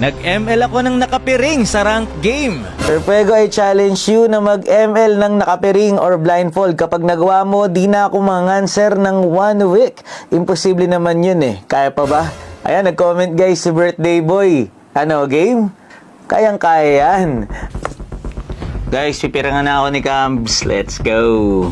Nag-ML ako ng nakapiring sa rank game. Sir Fuego, I challenge you na mag-ML ng nakapiring or blindfold. Kapag nagawa mo, di na ako manganser ng 1 week. Imposible naman yun eh. Kaya pa ba? Ayan, nag-comment guys si Birthday Boy. Ano, game? Kayang-kaya yan. Guys, pipirangan na ako ni Cambs. Let's go.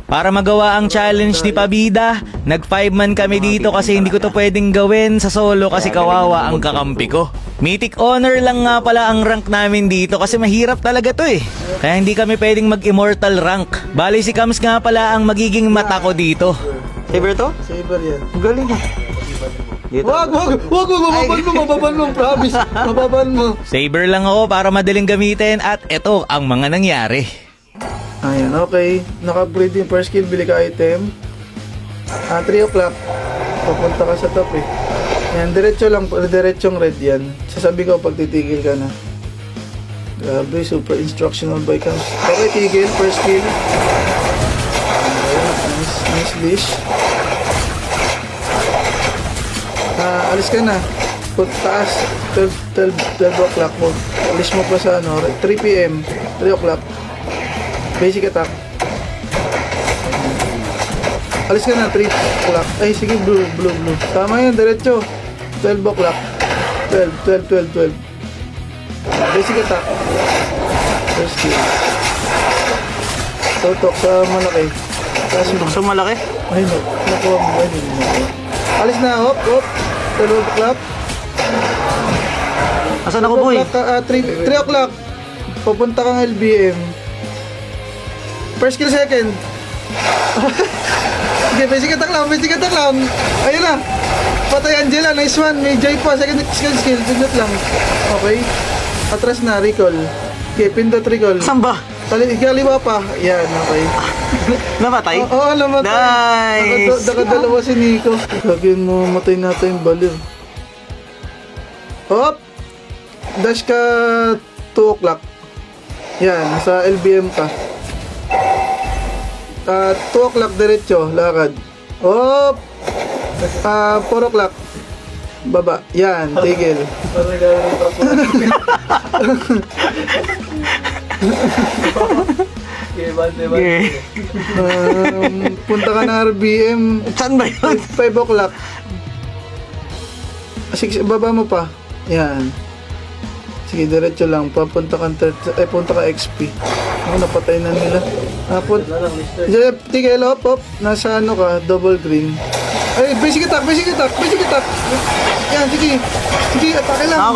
Para magawa ang challenge ni Pabida, nag 5-man kami dito kasi hindi ko to pwedeng gawin sa solo kasi kawawa ang kakampi ko. Mythic Honor lang nga pala ang rank namin dito kasi mahirap talaga to eh. Kaya hindi kami pwedeng mag-immortal rank. Bali si Cams nga pala ang magiging mata ko dito. Saber to? Saber yan. Galing ah. Wag, mababan mo, promise. Mababan mo. Saber lang ako para madaling gamitin at ito ang mga nangyari. Ayan, okay. Naka-upgrade yung first skill, bili ka item. 3 o'clock. Papunta ka sa top eh. Ayan, diretsong red yan. Sasabi ko pag titigil ka na. Grabe, super instructional by Cams. Okay, tigil, first skill. Ayan, nice leash. Alis ka na. Put taas, 12 o'clock mo. Alis mo pa sa 3 p.m. 3 o'clock. Basic attack. Alis ka na, 3 o'clock. Ay, sige, blue. Tama yan, diretso. 12 o'clock. 12. Basic attack. First skill. Tutok sa malaki. Tutok sa malaki? Ay, no. Nakuha mo. Alis na, hop. 12 o'clock. Asan ako, boy? 3 o'clock. Pupunta kang LBM. First kill, second. Okay, basic attack lang. Ayun na. Patay Angela, nice one. May Joy pa, second skill. Pindot lang. Okay. Atras na, recall. Okay, pindot recall. Saan ba? Kaliwa pa. Yan, okay. Namatay? Oo, namatay. Nice! Nakadalawa si Nico. Sabihin mo, matay natin yung baliw. Hop! Dash ka 2 o'clock. Yan, nasa LBM ka. 2 o'clock diretso, lakad. Hop! 4 o'clock. Baba. Yan, tigil. Punta ka na RBM. Saan ba yun? 5 o'clock. Baba mo pa. Yan. Sige, diretso lang. Punta ka XP. Ako, napatay na nila. Tigil, hop. Nasa ka, double green. Ay, basic attack. Yan, sige. Sige, atake lang.